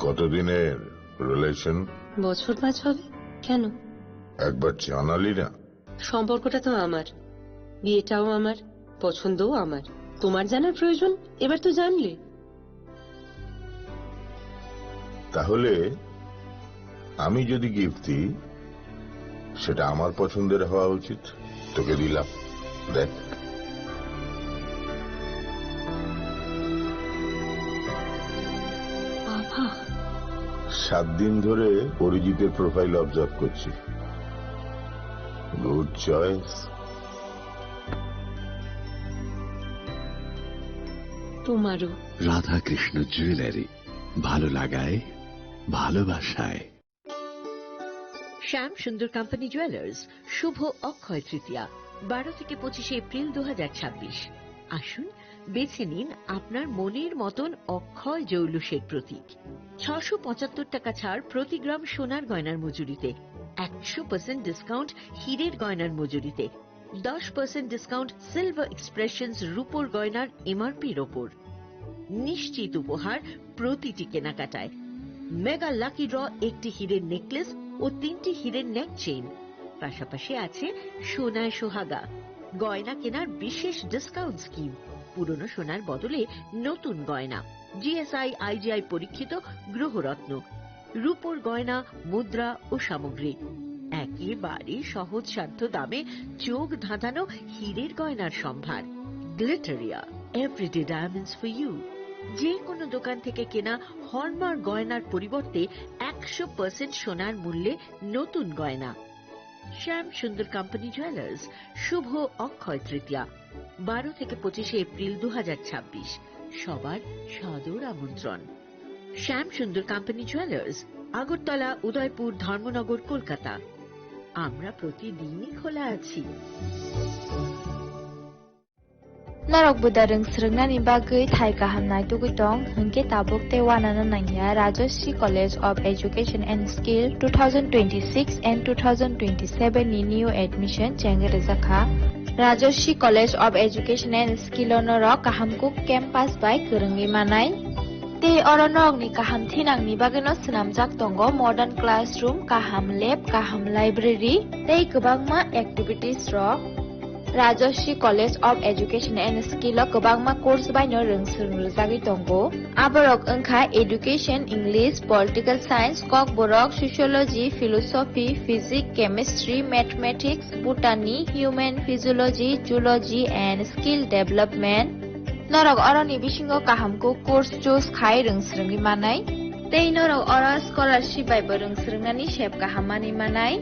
কতদিনের রিলেশন? বছর 5 হবে। কেন? একবার জানালি না? সম্পর্কটা তো আমার, বিয়েটাও আমার, পছন্দও আমার। তোমার জানার প্রয়োজন? এবার তো জানলে। তাহলে আমি যদি গিফট দিই সেটা আমার পছন্দের হওয়া উচিত। তোকে দিলাম, দেখ। বাবা, 7 দিন ধরে অরিজিতের প্রোফাইল অবজার্ভ করছি। Good choice. তোমারও। রাধাকৃষ্ণ জুয়েলারি, ভালো লাগায়, ভালোবাসায়। শ্যাম সুন্দর কোম্পানি জুয়েলার্স শুভ অক্ষয় তৃতীয়া 12 থেকে 25 এপ্রিল 2026। আসুন বেছে নিন আপনার মনের মতন অক্ষয় জৌলুসের প্রতীক। 675 টাকা ছাড় প্রতি গ্রাম সোনার গয়নার মজুরিতে, 100% ডিসকাউন্ট হীরের গয়নার মজুরিতে, 10% ডিসকাউন্ট সিলভার এক্সপ্রেশনস রূপোর গয়নার এমআরপির ওপর। নিশ্চিত উপহার প্রতিটি কেনাকাটায়। মেগা লাকি ড্র একটি হীরের নেকলেস ও 3টি হীরের নেক চেইন। পাশাপাশি আছে সোনায় সোহাগা। গয়না কেনার বিশেষ ডিসকাউন্ট স্কিম। পুরনো সোনার বদলে নতুন গয়না। জিএসআই আইজিআই পরীক্ষিত গ্রহরত্ন, রূপোর গয়না, মুদ্রা ও সামগ্রী। একেবারে সহজ সাধ্য দামে চোখ ধাঁধানো হীরের গয়নার সম্ভার। Glitteria, everyday diamonds for you. যে কোনো দোকান থেকে কেনা হলমার্ক গয়নার পরিবর্তে 100% সোনার মূল্যে নতুন গয়না। শ্যাম সুন্দর কোম্পানি জুয়েলার্স শুভ অক্ষয় তৃতীয়া 12 থেকে 25 এপ্রিল 2026। সবার সাদর আমন্ত্রণ। শ্যাম সুন্দর কোম্পানি জুয়েলার্স, আগরতলা, উদয়পুর, ধর্মনগর, কলকাতা। আমরা প্রতিদিনই খোলা আছি। Narok budareng srengna ni bagui thai kahamnai tugitong hingke tabuk te wanana nangya Rajashri College of Education and Skill 2026 and 2027 ni new admission chengerezakha Rajashri College of Education and Skill onorok kahamkuk campus by kurungi manai te oronok ni kaham thinang ni bagino snamjak tongo modern classroom, kaham lab, kaham library tei kwbangma activities rok Rajashri College of Education and Skill o kwbangma course baino rungsrungjagui tongo. Aborok wngkha Education, English, Political Science, Kok Borok, Sociology, Philosophy, Physics, Chemistry, Mathematics, Botany, Human Physiology, Zoology and Skill Development. Norok oroni bisingo kahamko course choose khai rungsrungui manai. Tei norok oro scholarship bai bo rungsrungnani sep kahamani manai.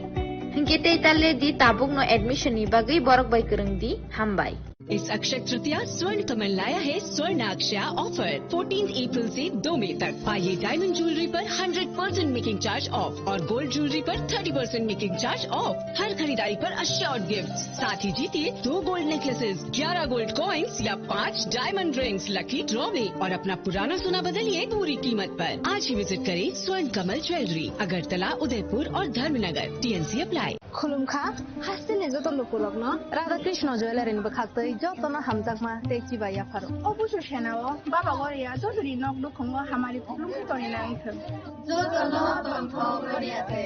Hingke tale di tabuk no admission ni bagai borok bai kereng di hambai. इस अक्षय तृतीया स्वर्ण कमल लाया है स्वर्ण अक्षया offer 14 अप्रैल से 2 मई तक। पाइए diamond jewellery पर 100% making charge of और गोल्ड ज्वेलरी पर 30% मेकिंग चार्ज ऑफ। हर खरीदारी पर अश्योर्ड गिफ्ट, साथ ही जीतिए 2 गोल्ड नेकलेसेस, 11 गोल्ड कॉइन्स या 5 डायमंड रिंग्स लकी ड्रॉ में और अपना पुराना सोना बदलिए पूरी कीमत पर। आज ही विजिट करें स्वर्ण कमल ज्वेलरी, अगरतला, उदयपुर और धर्मनगर। TNC apply. खुलुमखा हासिने जतो लोकलग्न राधाकृष्ण ज्वेलारि नि बखातै जतनो हामजाकमा तेची बाया फारो अबुसु सेनाव बाबा गरिया जजुरि नक दुखंग हमारी खुलुमखि तरिना इथो जतनो तन्थो गरियाते।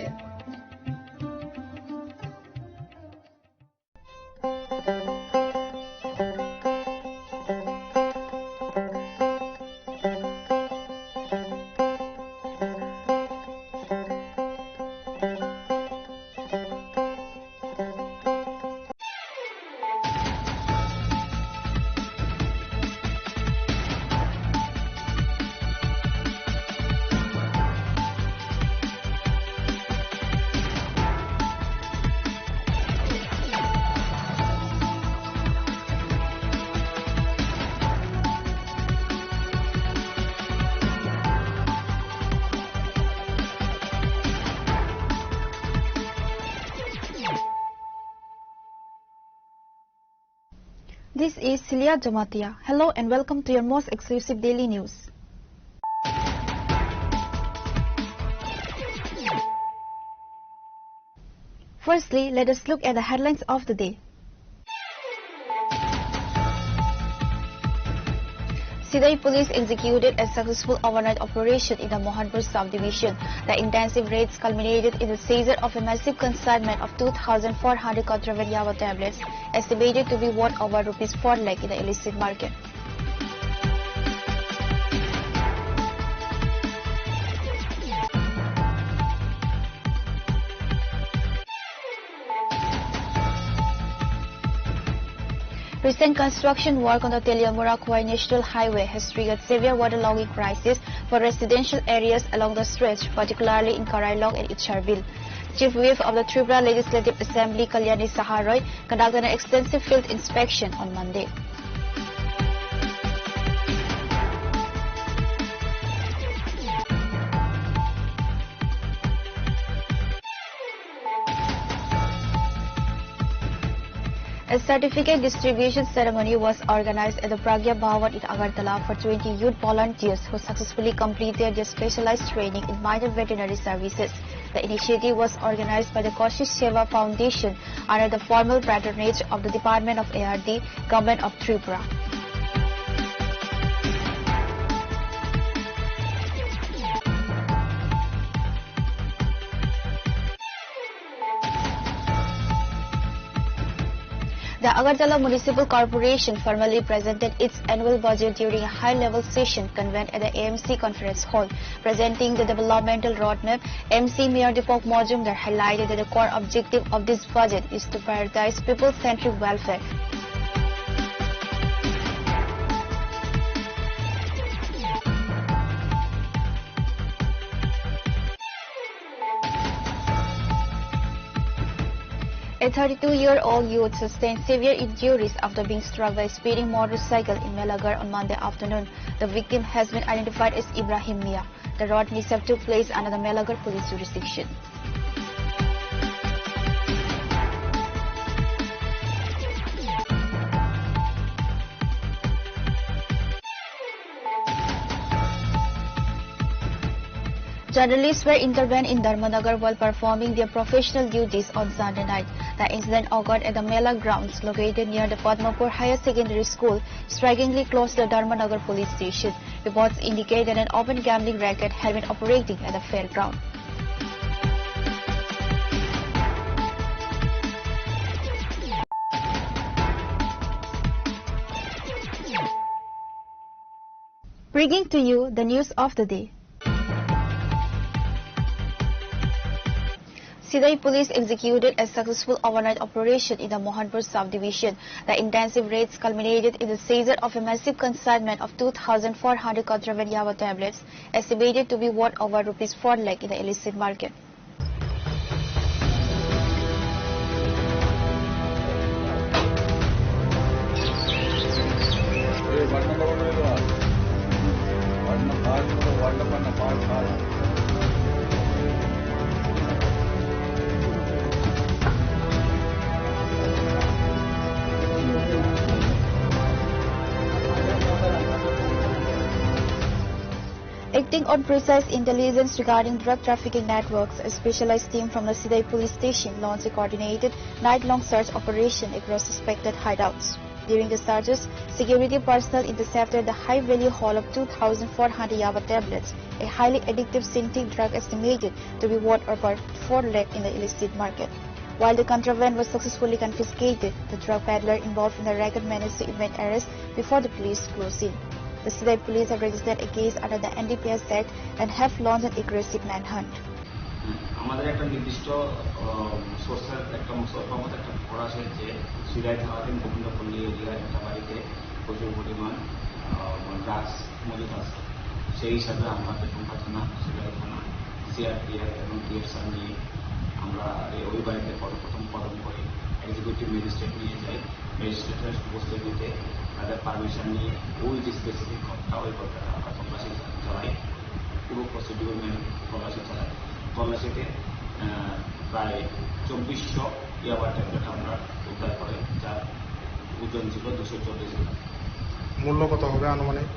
This is Celia Jamatia. Hello and welcome to your most exclusive daily news. Firstly, let us look at the headlines of the day. Sidai police executed a successful overnight operation in the Mohanpur subdivision. The intensive raids culminated in the seizure of a massive consignment of 2,400 contraband yaba tablets, estimated to be worth over rupees 4 lakh in the illicit market. Recent construction work on the Teliamura-Khwai National Highway has triggered severe waterlogging crisis for residential areas along the stretch, particularly in Karailong and Icharbil. Chief Whip of the Tripura Legislative Assembly, Kalyani Saharoy, conducted an extensive field inspection on Monday. A certificate distribution ceremony was organized at the Pragya Bhavan in Agartala for 20 youth volunteers who successfully completed their specialized training in minor veterinary services. The initiative was organized by the Koshish Seva Foundation under the formal patronage of the Department of ARD, Government of Tripura. The Agartala Municipal Corporation formally presented its annual budget during a high-level session convened at the AMC Conference Hall. Presenting the developmental roadmap, MC Mayor Deepak Majumdar highlighted that the core objective of this budget is to prioritize people-centric welfare. A 32-year-old youth sustained severe injuries after being struck by a speeding motorcycle in Melagar on Monday afternoon. The victim has been identified as Ibrahim Mia. The road mishap took place under the Melagar police jurisdiction. Journalists were intervened in Dharmanagar while performing their professional duties on Sunday night. The incident occurred at the Mela grounds located near the Padmapur Higher Secondary School, strikingly close to the Dharmanagar police station. Reports indicate that an open gambling racket had been operating at the fairground. Bringing to you the news of the day. Sidai police executed a successful overnight operation in the Mohanpur subdivision. The intensive raids culminated in the seizure of a massive consignment of 2,400 contraband yaba tablets, estimated to be worth over rupees 4 lakh in the illicit market. Acting on precise intelligence regarding drug trafficking networks, a specialized team from the Sidai police station launched a coordinated night-long search operation across suspected hideouts. During the searches, security personnel intercepted the high-value haul of 2,400 yaba tablets, a highly addictive synthetic drug estimated to be worth over 4 lakh in the illicit market. While the contraband was successfully confiscated, the drug peddler involved in the racket managed to evade arrest before the police closed in. The Sidai police have registered a case under the NDPS Act and have launched an aggressive manhunt. আমাদের একটা নির্দিষ্ট সোর্সের একটা মুসলমান একটা পড়া আছে যে সিরাই থাকাধীন গোবিন্দপল্লী এরিয়ার একটা বাড়িতে প্রচুর পরিমাণ ড্রাগস মজুদ আছে। সেই হিসাবে আমরা পেটুমকা থানা, সিরাই থানা, সিআরপিএফ এবং টিএফসার নিয়ে আমরা ওই বাড়িতে প্রথম কদম করি। এক্সিকিউটিভ ম্যাজিস্ট্রেট নিয়ে যাই, ম্যাজিস্ট্রেটের উপস্থিতিতে তাদের পারমিশন নিয়ে ওই যে স্পেসিফিক ঘটনা ওই ঘটনা আমরা তল্লাশি চালাই, পুরো প্রসিডিউর মেনে তল্লাশি চালাই। তল্লাশিতে প্রায় 2400 ইয়াবা ট্যাবলেট আমরা উদ্ধার করে, যার ওজন ছিল 240 গ্রাম। মূল্য কত হবে আনুমানিক?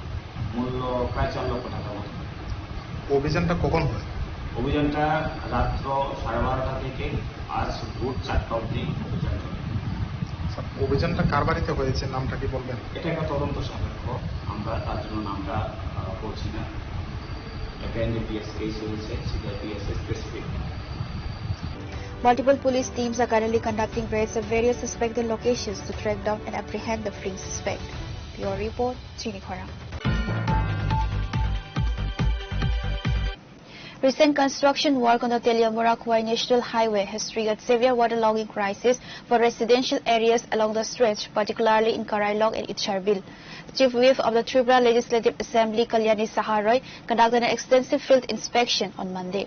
মূল্য প্রায় 4 লক্ষ টাকা। অভিযানটা কখন হয়? অভিযানটা রাত্র 12:30 থেকে আজ ভোর 4টা অবধি অভিযান চলে। অভিযানটা কার বাড়িতে হয়েছে, নামটা কি বলবেন? এটা একটা তদন্ত সাপেক্ষ, আমরা তার জন্য নামটা বলছি না। একটা এনডিপিএস কেস হয়েছে, সিআইপিএস specific. Multiple police teams are currently conducting raids at various suspected locations to track down and apprehend the fleeing suspect. Bureau Report, Chinikhara. Recent construction work on the Teliamura-Khwai National Highway has triggered severe waterlogging crisis for residential areas along the stretch, particularly in Karailong and Icharbil. Chief Whip of the Tripura Legislative Assembly, Kalyani Saharoy, conducted an extensive field inspection on Monday.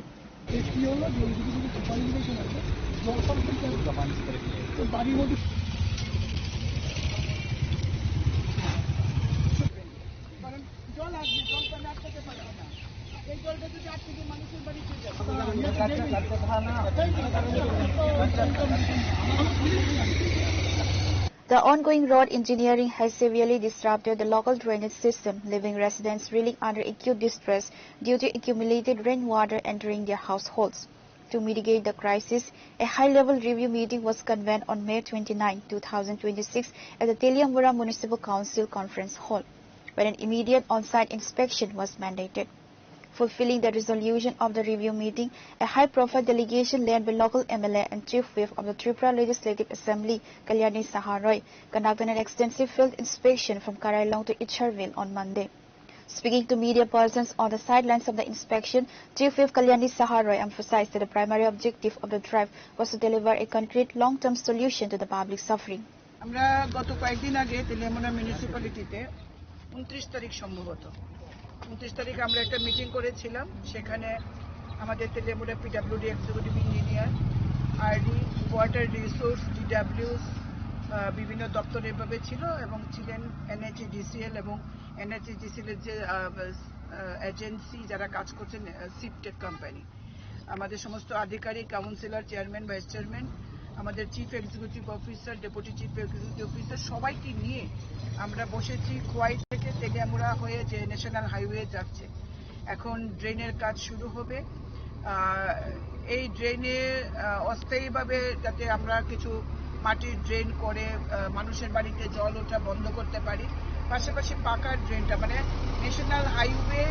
The ongoing road engineering has severely disrupted the local drainage system, leaving residents reeling under acute distress due to accumulated rainwater entering their households. To mitigate the crisis, a high-level review meeting was convened on May 29, 2026 at the Teliamura Municipal Council Conference Hall, where an immediate on-site inspection was mandated. Fulfilling the resolution of the review meeting, a high-profile delegation led by local MLA and Chief Whip of the Tripura Legislative Assembly, Kalyani Saharoy, conducted an extensive field inspection from Karailong to Icharville on Monday. Speaking to media persons on the sidelines of the inspection, Chief Whip Kalyani Saharoy emphasized that the primary objective of the drive was to deliver a concrete long-term solution to the public suffering. আমরা গত কয়েকদিন আগে তেলিয়ামুড়া মিউনিসিপ্যালিটিতে 29 তারিখ সম্ভবত 29 তারিখ আমরা একটা meeting করেছিলাম। সেখানে আমাদের Teliamura PWD executive engineer, RD, water resource, DWS, বিভিন্ন দপ্তর এভাবে ছিল এবং ছিলেন এনএইচডিসিএল এবং এনএইচডিসিএল এর যে এজেন্সি যারা কাজ করছেন সিপটেক কোম্পানি, আমাদের সমস্ত আধিকারিক, কাউন্সিলর, চেয়ারম্যান, ভাইস চেয়ারম্যান, আমাদের chief executive officer, deputy chief executive officer, সবাইকে নিয়ে আমরা বসেছি। খোয়াই থেকে তেলিয়ামুড়া হয়ে যে ন্যাশনাল হাইওয়ে যাচ্ছে, এখন ড্রেনের কাজ শুরু হবে। এই ড্রেনে অস্থায়ীভাবে যাতে আমরা কিছু মাটির ড্রেন করে মানুষের বাড়িতে জল ওঠা বন্ধ করতে পারি, পাশাপাশি পাকা ড্রেনটা মানে national highway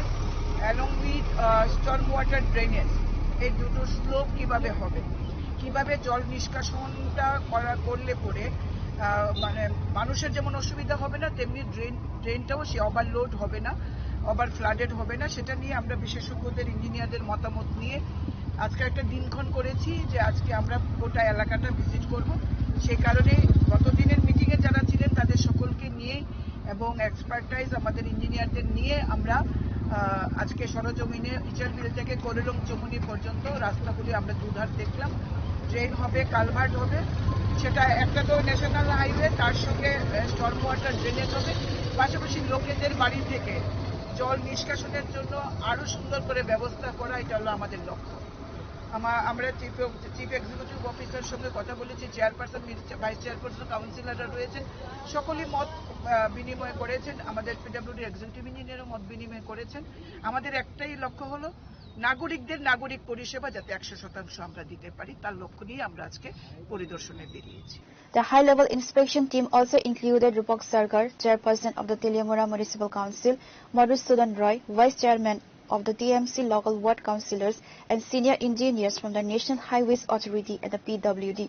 along with storm water drainage, এই দুটো স্লোপ কিভাবে হবে, কিভাবে জল নিষ্কাশনটা করলে পরে মানে মানুষের যেমন অসুবিধা হবে না, তেমনি ড্রেনটাও সে ওভারলোড হবে না, ওভার ফ্লাডেড হবে না। সেটা নিয়ে আমরা বিশেষজ্ঞদের, ইঞ্জিনিয়ারদের মতামত নিয়ে আজকে একটা দিনক্ষণ করেছি যে আজকে আমরা গোটা এলাকাটা ভিজিট করব। সেই কারণে গতদিনের মিটিংয়ে যারা ছিলেন তাদের সকলকে নিয়ে এবং এক্সপার্টাইজ আমাদের ইঞ্জিনিয়ারদের নিয়ে আমরা আজকে সরজমিনে ইচারবিল থেকে করিলং চমুনি পর্যন্ত রাস্তাগুলি আমরা দুধার দেখলাম। ড্রেন হবে, কালভার্ট হবে, সেটা একটা তো ন্যাশনাল হাইওয়ে, তার সঙ্গে স্টর্ম ওয়াটার ড্রেনেজ হবে, পাশাপাশি লোকেদের বাড়ি থেকে জল নিষ্কাশনের জন্য আরো সুন্দর করে ব্যবস্থা করা, এটা হলো আমাদের লক্ষ্য। আমরা চিফ এক্সিকিউটিভ অফিসার সঙ্গে কথা বলেছি, চেয়ারপারসন, ভাইস চেয়ারপারসন, কাউন্সিলররা রয়েছেন, সকলেই মত বিনিময় করেছেন, আমাদের পিডব্লিউডি এক্সিকিউটিভ ইঞ্জিনিয়ারও মত বিনিময় করেছেন। আমাদের একটাই লক্ষ্য হলো নাগরিকদের নাগরিক পরিষেবা যাতে 100% আমরা দিতে পারি, তার লক্ষ্য নিয়ে আমরা আজকে পরিদর্শনে বেরিয়েছি। The high-level inspection team also included Rupak Sarkar, chairperson of the Teliamura Municipal Council, Madhusudan Roy, vice chairman of the TMC local ward councillors, and senior engineers from the National Highways Authority and the PWD.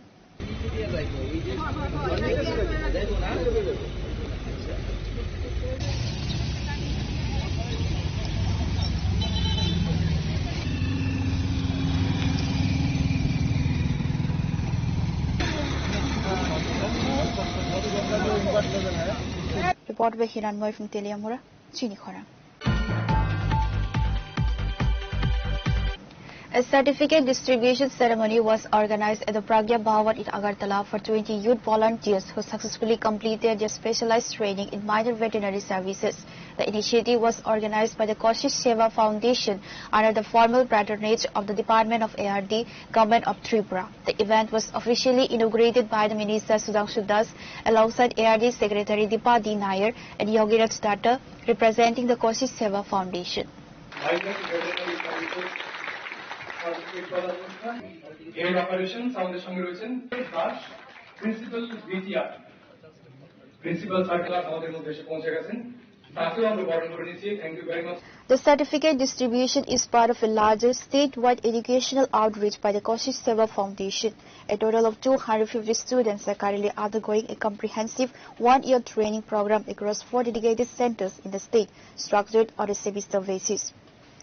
Report by Hiranmoy from Teliamura, Chinikhara. A certificate distribution ceremony was organized at the Pragya Bhawan in Agartala for 20 youth volunteers who successfully completed their specialized training in minor veterinary services. The initiative was organized by the Koshish Seva Foundation under the formal patronage of the Department of ARD, Government of Tripura. The event was officially inaugurated by the Minister Sudhanshu Das alongside ARD Secretary Dipadi Nair and Yogiraj Datta representing the Koshish Seva Foundation. Head operation আমাদের সঙ্গে রয়েছেন Das, principal BTR principal sir class আমাদের মধ্যে এসে পৌঁছে গেছেন, তাকেও আমরা বরণ করে নিয়েছি। Thank you very much. The certificate distribution is part of a larger statewide educational outreach by the Koshish Seva Foundation. A total of 250 students are currently undergoing a comprehensive one-year training program across 4 dedicated centers in the state, structured on a semester basis.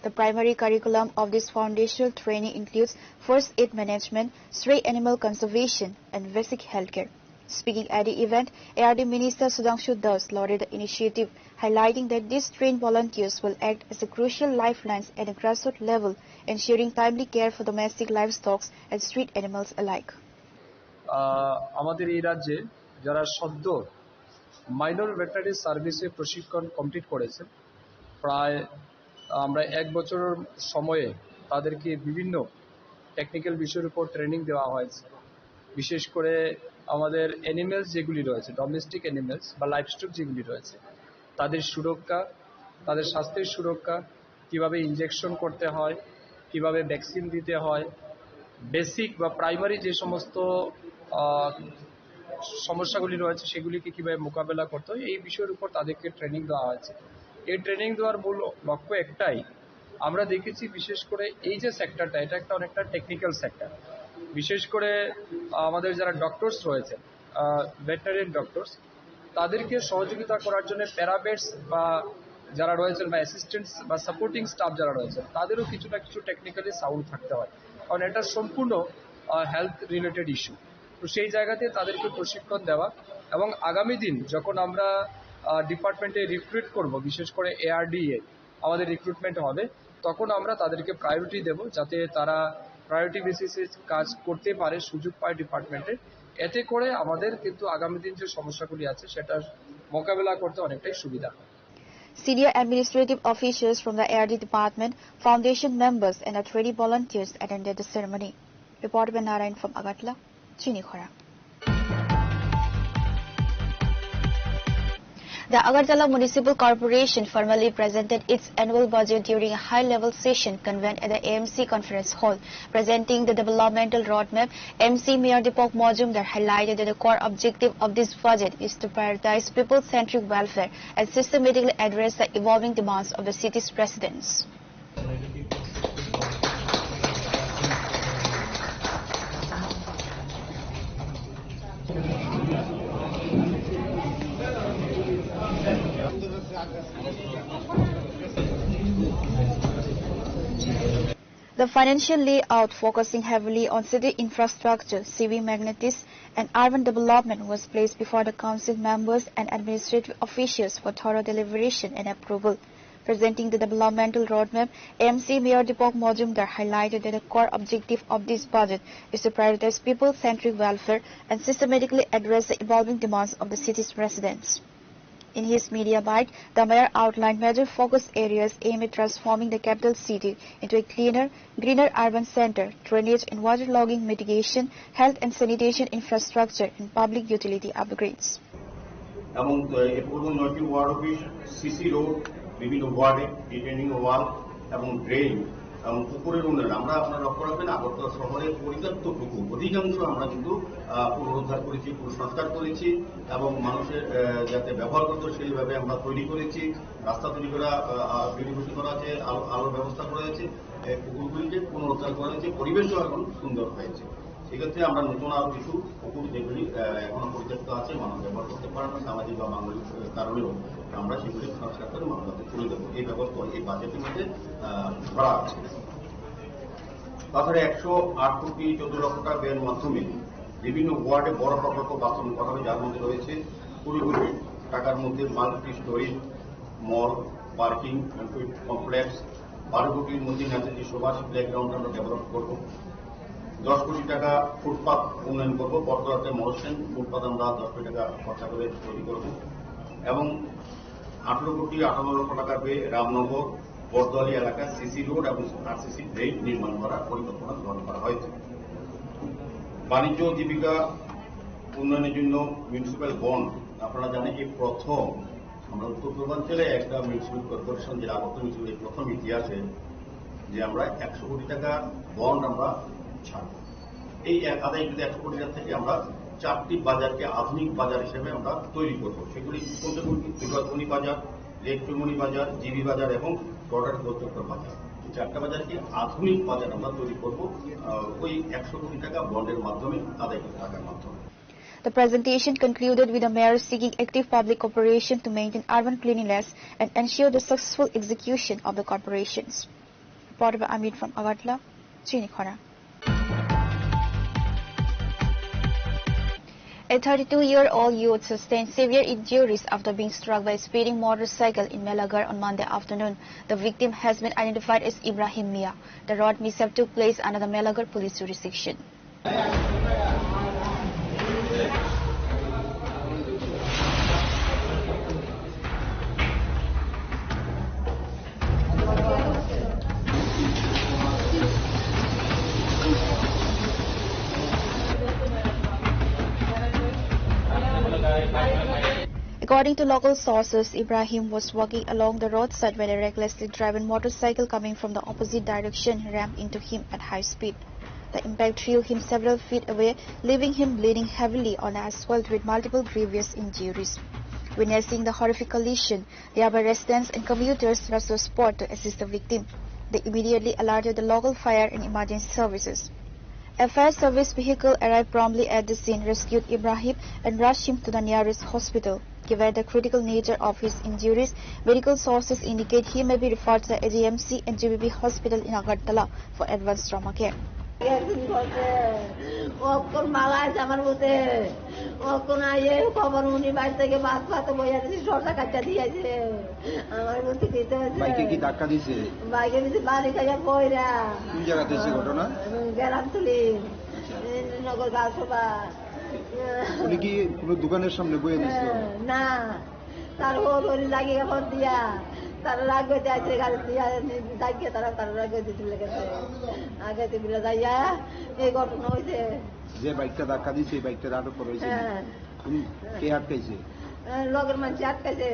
The primary curriculum of this foundational training includes first aid management, stray animal conservation, and basic healthcare. Speaking at the event, ARD Minister Sudhanshu Das lauded the initiative, highlighting that these trained volunteers will act as a crucial lifelines at a grassroots level, ensuring timely care for domestic livestock and street animals alike. আমাদের এই রাজ্যে যারা সদ্য minor veterinary সার্ভিসে প্রশিক্ষণ complete করেছেন, প্রায় আমরা 1 বছরের সময়ে তাদেরকে বিভিন্ন টেকনিক্যাল বিষয়ের উপর ট্রেনিং দেওয়া হয়েছে। বিশেষ করে আমাদের অ্যানিমেলস যেগুলি রয়েছে, ডোমেস্টিক অ্যানিমেলস বা লাইভস্টক যেগুলি রয়েছে, তাদের সুরক্ষা, তাদের স্বাস্থ্যের সুরক্ষা, কিভাবে ইনজেকশন করতে হয়, কিভাবে ভ্যাকসিন দিতে হয়, বেসিক বা প্রাইমারি যে সমস্ত সমস্যাগুলি রয়েছে সেগুলিকে কিভাবে মোকাবেলা করতে হয়, এই বিষয়ের উপর তাদেরকে ট্রেনিং দেওয়া হয়েছে। এই ট্রেনিং দেওয়ার মূল লক্ষ্য একটাই, আমরা দেখেছি বিশেষ করে এই যে সেক্টরটা, এটা একটা অনেকটা টেকনিক্যাল সেক্টর। বিশেষ করে আমাদের যারা ডক্টরস রয়েছে, ভেটেরিনারি ডক্টরস, তাদেরকে সহযোগিতা করার জন্য প্যারামেডিক্স বা যারা রয়েছেন বা অ্যাসিস্ট্যান্টস বা সাপোর্টিং স্টাফ যারা রয়েছে, তাদেরও কিছু না কিছু টেকনিক্যালি সাউন্ড থাকতে হয়, কারণ এটা সম্পূর্ণ হেলথ রিলেটেড ইস্যু। তো সেই জায়গাতে তাদেরকে প্রশিক্ষণ দেওয়া, এবং আগামী দিন যখন আমরা ডিপার্টমেন্টে রিক্রুট করব, বিশেষ করে ARDA আমাদের রিক্রুটমেন্ট হবে, তখন আমরা তাদেরকে প্রায়োরিটি দেব, যাতে তারা প্রায়োরিটি বেসিসে কাজ করতে পারে, সুযোগ পায় ডিপার্টমেন্টে। এতে করে আমাদের কিন্তু আগামী দিন যে সমস্যাগুলি আছে সেটার মোকাবেলা করতে অনেকটাই সুবিধা হয়। Senior administrative officials from the ARD department, foundation members, and the trainee volunteers attended the ceremony. Reported by Narayan from Agartala, Chinikhara. The Agartala Municipal Corporation formally presented its annual budget during a high-level session convened at the AMC Conference Hall. Presenting the developmental roadmap, MC Mayor Deepak Majumdar highlighted that the core objective of this budget is to prioritize people-centric welfare and systematically address the evolving demands of the city's residents. The financial layout, focusing heavily on city infrastructure, CV magnetism, and urban development, was placed before the council members and administrative officials for thorough deliberation and approval. Presenting the developmental roadmap, AMC Mayor Deepak Majumdar highlighted that the core objective of this budget is to prioritize people-centric welfare and systematically address the evolving demands of the city's residents. In his media bite, the mayor outlined major focus areas aimed at transforming the capital city into a cleaner, greener urban center, drainage and waterlogging mitigation, health and sanitation infrastructure, and public utility upgrades. এবং এরপর 9টি word office, CC road, বিভিন্ন ওয়ার্ডে retaining ওয়াল এবং drain এবং পুকুরের উন্নয়ন। আমরা আপনারা লক্ষ্য রাখবেন, আগরতলা শহরের পরিত্যক্ত পুকুর অধিকাংশ আমরা কিন্তু পুনরুদ্ধার করেছি, সংস্কার করেছি এবং মানুষের যাতে ব্যবহার করতো সেইভাবে আমরা তৈরি করেছি। রাস্তা তৈরি করা, বিনির্মাণ করা আছে, আলোর ব্যবস্থা করা হয়েছে, পুকুরগুলিকে পুনরুদ্ধার করা হয়েছে, পরিবেশও এখন সুন্দর হয়েছে। সেক্ষেত্রে আমরা নতুন আরো কিছু পুকুর যেগুলি এখনো পরিত্যক্ত আছে, মানুষ ব্যবহার করতে পারে না সামাজিক বা বাঙালির কারণেও, আমরা সেগুলি সংস্কার করে মানুষ হাতে তুলে দেবো। এই ব্যবস্থা এই বাজেটের মধ্যে করা আছে। তাছাড়া 108 কোটি 14 লক্ষ টাকা ব্যয়ের মাধ্যমে বিভিন্ন ওয়ার্ডে বড় প্রকল্প বাস্তবায়ন করা হবে, যার মধ্যে রয়েছে 20 কোটি টাকার মধ্যে মাল্টি স্টোরি মল, পার্কিং কমপ্লেক্স, 12 কোটির মধ্যে নেতাজি সুভাষ প্লেগ্রাউন্ড আমরা ডেভেলপ করব, 10 কোটি টাকা ফুটপাথ উন্নয়ন করবো, বর্তমানে মরসেন ফুটপাথ আমরা 10 কোটি টাকা খরচা করে তৈরি করবো, এবং 18 কোটি 58 লক্ষ টাকা পেয়ে রামনগর বরদোয়ালি এলাকায় সিসি রোড এবং RCC ড্রেন নির্মাণ করার পরিকল্পনা গ্রহণ করা হয়েছে। বাণিজ্য জীবিকা উন্নয়নের জন্য মিউনিসিপ্যাল বন্ড, আপনারা জানেন এই প্রথম আমরা উত্তর পূর্বাঞ্চলে একটা মিউনিসিপ্যাল কর্পোরেশন, যেটা আগত মিউনিসিপ্যাল প্রথম ইতিহাসে যে আমরা 100 কোটি টাকা বন্ড আমরা ছাড়ব। এই আদায় কিন্তু 100 কোটি টাকা থেকে আমরা 4টি বাজারকে আধুনিক বাজার হিসেবে আমরা তৈরি করব। সেগুলি কোনটা কোনটি? দুর্গাধনী বাজার, রেট্রোমণি বাজার, জিবি বাজার এবং প্রোডাক্ট গোলচক্কর বাজার। 4টা বাজারকে আধুনিক বাজার আমরা তৈরি করব ওই 100 কোটি টাকা বন্ডের মাধ্যমে, আদায়কৃত টাকার মাধ্যমে। The presentation concluded with the mayor seeking active public cooperation to maintain urban cleanliness and ensure the successful execution of the corporations. Reported by Amit from Agartala, Srinikhara. A 32-year-old youth sustained severe injuries after being struck by a speeding motorcycle in Melagar on Monday afternoon. The victim has been identified as Ibrahim Mia. The road mishap took place under the Melagar police jurisdiction. According to local sources, Ibrahim was walking along the roadside when a recklessly driven motorcycle coming from the opposite direction rammed into him at high speed. The impact threw him several feet away, leaving him bleeding heavily on asphalt with multiple grievous injuries. Witnessing the horrific collision, nearby residents and commuters rushed to the spot to assist the victim. They immediately alerted the local fire and emergency services. A fire service vehicle arrived promptly at the scene, rescued Ibrahim and rushed him to the nearest hospital. Given the critical nature of his injuries, medical sources indicate he may be referred to the AGMC and GBB hospital in Agartala for advanced trauma care. উনি কি কোনো দোকানের সামনে বয়ে দিয়েছিল? না, তার ওরি লাগিয়ে ফোন দিয়া তার রাগে যাইছে গাড়ি দিয়া দাগিয়ে তারা তার রাগে দিতে লেগেছে। আগে দিবিলা যাইয়া এই ঘটনা হইছে। যে বাইকটা ধাক্কা দিয়েছে এই বাইকটা আটক করা হয়েছে। কে আটকাইছে? লগের মানুষ আটকাইছে।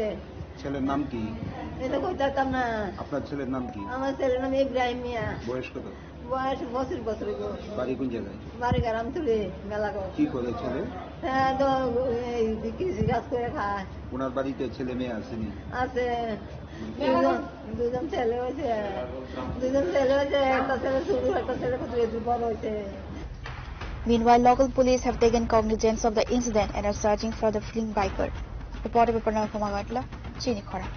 ছেলের নাম কি? এটা কইতাম না। আপনার ছেলের নাম কি? আমার ছেলের নাম ইব্রাহিম মিয়া। বয়স কত? বয়স 25 বছর। বাড়ি কোন জায়গায়? বাড়ি গ্রাম তুলে মেলাগো। কি করে ছেলে? হ্যাঁ, তো কৃষি কাজ করে খায়। ওনার বাড়িতে ছেলে মেয়ে আসেনি? আছে, দুজন ছেলে হয়েছে। একটা ছেলে শুরু, একটা ছেলে বড় হয়েছে। Meanwhile, local police have taken cognizance of the incident and are searching for the fleeing biker. Reported by Pranav from Agartala, Srinikhara.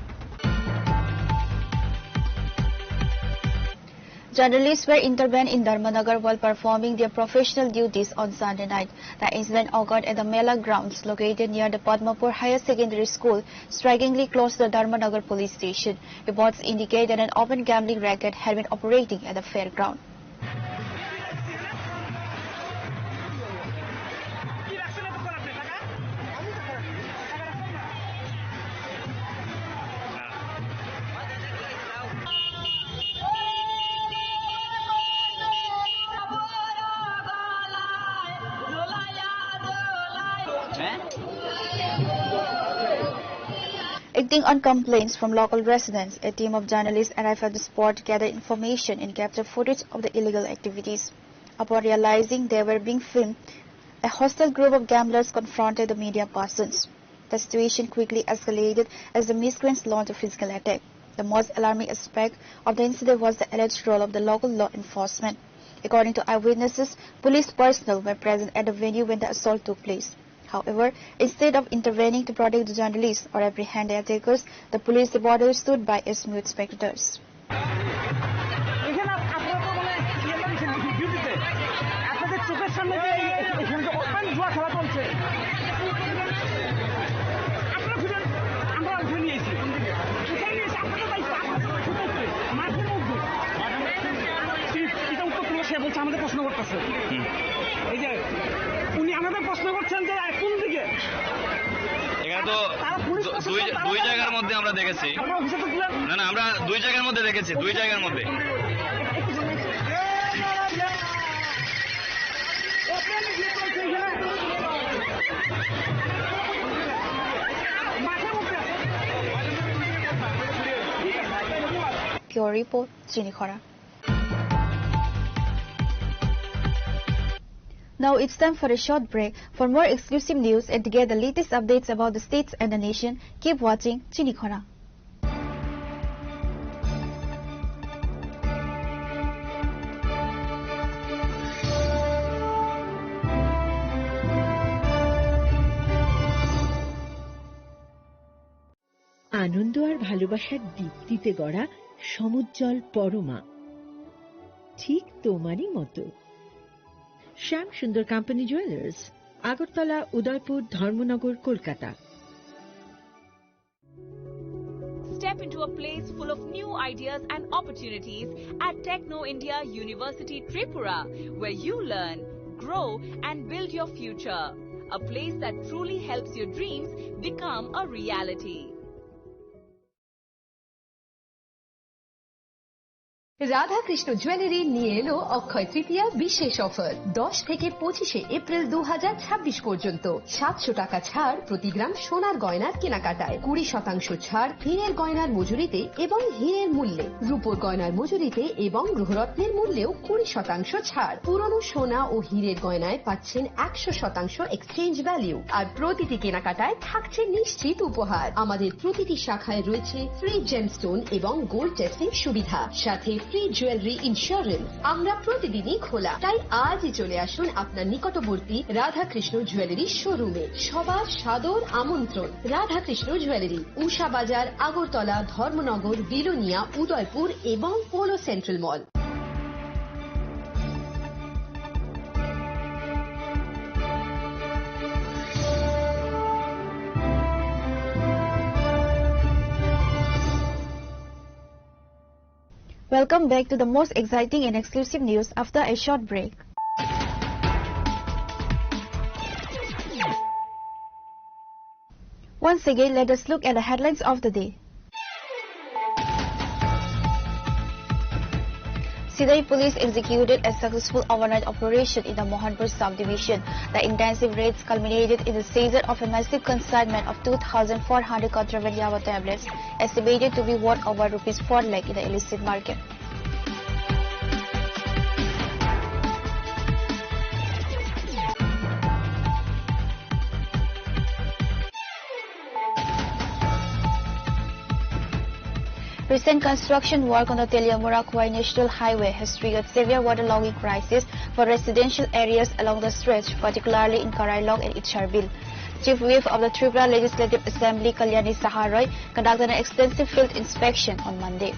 Journalists were intervened in Dharmanagar while performing their professional duties on Sunday night. The incident occurred at the Mela grounds located near the Padmapur Higher Secondary School, strikingly close to the Dharmanagar police station. Reports indicate that an open gambling racket had been operating at the fairground. Acting on complaints from local residents, a team of journalists arrived at the spot to gather information and capture footage of the illegal activities. Upon realizing they were being filmed, a hostile group of gamblers confronted the media persons. The situation quickly escalated as the miscreants launched a physical attack. The most alarming aspect of the incident was the alleged role of the local law enforcement. According to eyewitnesses, police personnel were present at the venue when the assault took place. However, instead of intervening to protect the journalists or apprehend the attackers, the police reporters stood by as mute spectators. আমাদের প্রশ্ন করতেছে এই যে উনি আমাদের প্রশ্ন করছেন যে কোন দিকে এখানে তো দুই জায়গার মধ্যে আমরা দেখেছি না না আমরা দুই জায়গার মধ্যে দেখেছি দুই জায়গার মধ্যে Pure report, Srinikhara. Now it's time for a short break. For more exclusive news and to get the latest updates about the states and the nation, keep watching Chinikhona. আনন্দ আর ভালোবাসার দীপ্তিতে গড়া সমুজ্জ্বল পরমা, ঠিক তোমারই মতো। শ্যাম সুন্দর company jewellers, Agartala, Udaipur, Dharmanagar, Kolkata. Step into a place full of new ideas and opportunities at Techno India University Tripura, where you learn, grow and build your future. A place that truly helps your dreams become a reality. Radha Krishna jewellery নিয়ে এলো অক্ষয় তৃতীয়া বিশেষ offer. 10 থেকে 25 April 2026 পর্যন্ত 700 টাকা ছাড় প্রতি গ্রাম সোনার গয়নার কেনাকাটায়, 20% ছাড় হীরের গয়নার মজুরিতে এবং হীরের মূল্যে, রূপোর গয়নার মজুরিতে এবং গ্রহরত্নের মূল্যেও 20% ছাড়। পুরনো সোনা ও হীরের গয়নায় পাচ্ছেন 100% এক্সচেঞ্জ ভ্যালু, আর প্রতিটি কেনাকাটায় থাকছে নিশ্চিত উপহার। আমাদের প্রতিটি শাখায় রয়েছে ফ্রি জেমস্টোন এবং গোল্ড টেস্টিং সুবিধা, সাথে ফ্রি জুয়েলারি ইন্স্যুরেন্স। আমরা প্রতিদিনই খোলা, তাই আজই চলে আসুন আপনার নিকটবর্তী রাধাকৃষ্ণ জুয়েলারি শোরুমে। সবার সাদর আমন্ত্রণ। রাধাকৃষ্ণ জুয়েলারি, উষা বাজার, আগরতলা, ধর্মনগর, বিলোনিয়া, উদয়পুর এবং polo central mall. Welcome back to the most exciting and exclusive news after a short break. Once again, let us look at the headlines of the day. Sidai police executed a successful overnight operation in the Mohanpur subdivision. The intensive raids culminated in the seizure of a massive consignment of 2,400 contraband Yaba tablets, estimated to be worth over ₹4 lakh in the illicit market. Recent construction work on the Teliamura-Khwai National Highway has triggered severe waterlogging crisis for residential areas along the stretch, particularly in Karailong and Icharbil. Chief Whip of the Tripura Legislative Assembly, Kalyani Saharoy, conducted an extensive field inspection on Monday.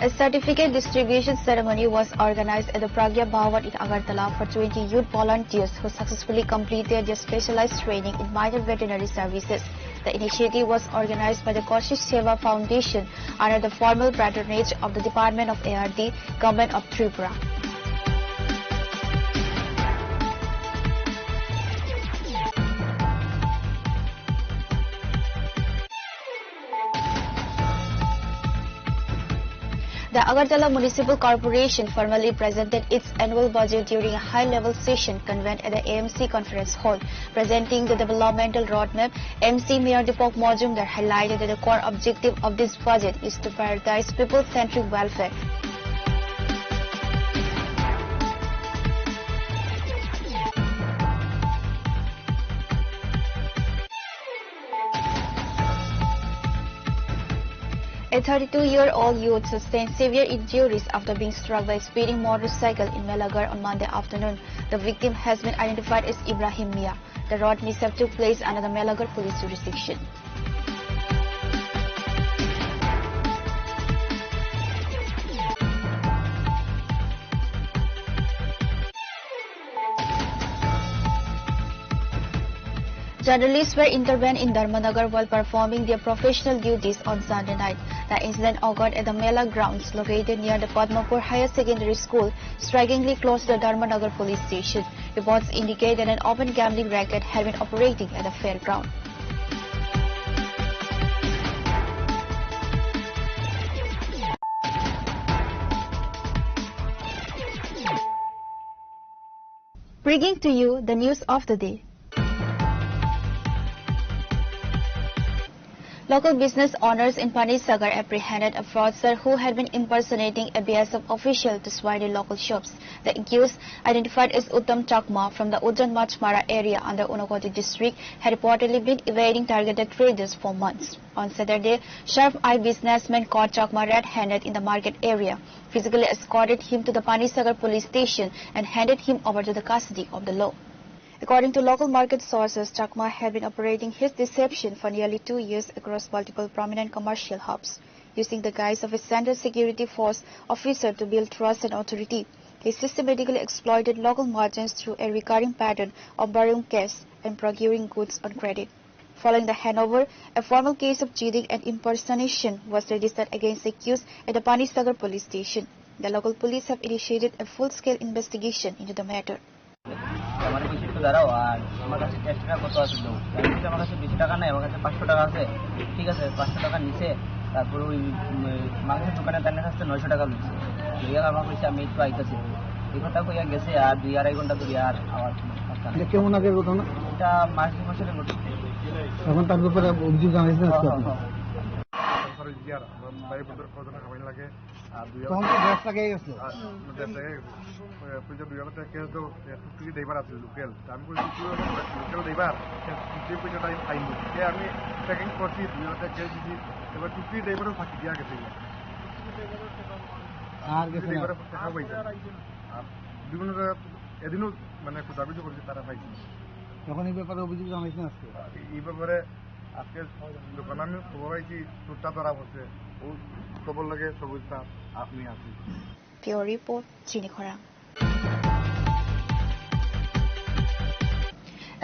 A certificate distribution ceremony was organized at the Pragya Bhawan in Agartala for 20 youth volunteers who successfully completed their specialized training in minor veterinary services. The initiative was organized by the Koshish Seva Foundation under the formal patronage of the Department of ARD, Government of Tripura. The Agartala Municipal Corporation formally presented its annual budget during a high-level session convened at the AMC Conference Hall. Presenting the developmental roadmap, MC Mayor Deepak Majumdar highlighted that the core objective of this budget is to prioritize people-centric welfare. A 32-year-old youth sustained severe injuries after being struck by a speeding motorcycle in Melagar on Monday afternoon. The victim has been identified as Ibrahim Mia. The road mishap took place under the Melagar police jurisdiction. Journalists were intervened in Dharmanagar while performing their professional duties on Sunday night. The incident occurred at the Mela grounds located near the Padmapur Higher Secondary School, strikingly close to the Dharmanagar police station. Reports indicate that an open gambling racket had been operating at the fairground. Bringing to you the news of the day. Local business owners in Panisagar apprehended a fraudster who had been impersonating a BSF official to swindle local shops. The accused, identified as Uttam Chakma from the Ujjan Machmara area under Unakoti district, had reportedly been evading targeted traders for months. On Saturday, sharp-eyed businessmen caught Chakma red-handed in the market area, physically escorted him to the Panisagar police station and handed him over to the custody of the law. According to local market sources, Chakma had been operating his deception for nearly 2 years across multiple prominent commercial hubs, using the guise of a central security force officer to build trust and authority. He systematically exploited local merchants through a recurring pattern of borrowing cash and procuring goods on credit. Following the handover, a formal case of cheating and impersonation was registered against the accused at the Panisagar police station. The local police have initiated a full-scale investigation into the matter. আমার বেশি একটু দাঁড়াও আর আমার কাছে cash টাকা কত আছে দাও আমি আমার কাছে বেশি টাকা নাই আমার কাছে 500 টাকা আছে ঠিক আছে 500 টাকা নিচে তারপর ওই মাংসের দোকানে তার কাছে 900 টাকা নিচ্ছে লইয়া আমার কইছে আমি একটু আইতাছি এই কথা কইয়া গেছে আর 2-2.5 ঘন্টা ধরে আর আওয়াজ এটা কেমন আগের ঘটনা এটা মাসের ঘটনা এখন তার ব্যাপারে অভিযোগ জানাইছেন আজকে আপনি সরি জিয়ার ভাই বদর কতটা খাবার লাগে আর 2 তখন তো গ্যাস লাগে গেছে পুজো 2 টাকা কেস তো টুকি ড্রাইভার আছে লোকাল আমি কইছি লোকাল ড্রাইভার যে পুজো টাইম আইনি যে আমি চেকিং করছি 2 টাকা কেস দিছি এবার টুকি ড্রাইভারও ফাঁকি দিয়া গেছে আর গেছে ড্রাইভার টাকা পাইছে আর বিভিন্ন এদিনও মানে দাবি করছি তারা পাইছে তখন এই ব্যাপারে অভিযোগ জানাইছেন আজকে এই ব্যাপারে আজকে দোকানে আমি খবর পাইছি চোরটা ধরা পড়ছে ও খবর লাগে সবুজটা আপনি আছেন Pure Report, Chini Khorang.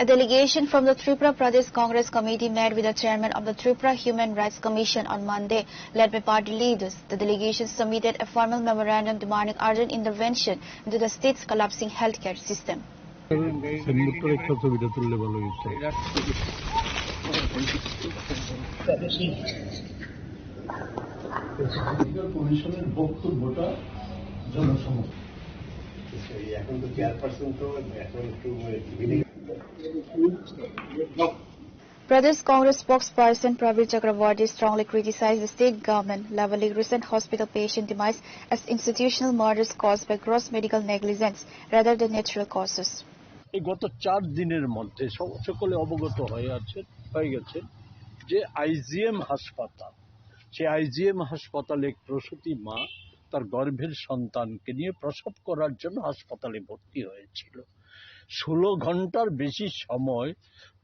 A delegation from the Tripura Pradesh Congress Committee met with the chairman of the Tripura Human Rights Commission on Monday, led by party leaders. The delegation submitted a formal memorandum demanding urgent intervention into the state's collapsing healthcare system. কমিশনের বক্তব্যটা এখন তো chairperson তো এখন একটু Pradesh Congress spokesperson Pravir Chakravarti strongly criticized the state government, leveling recent hospital patient demise as institutional murders caused by gross medical negligence rather than natural causes. এই গত 4 দিনের মধ্যে সকলে অবগত হয়ে গেছে যে আইজিএম হাসপাতাল সেই আইজিএম হাসপাতালে প্রসূতি মা তার গর্ভের সন্তানকে নিয়ে প্রসব করার জন্য হাসপাতালে ভর্তি হয়েছিল 16 ঘন্টার বেশি সময়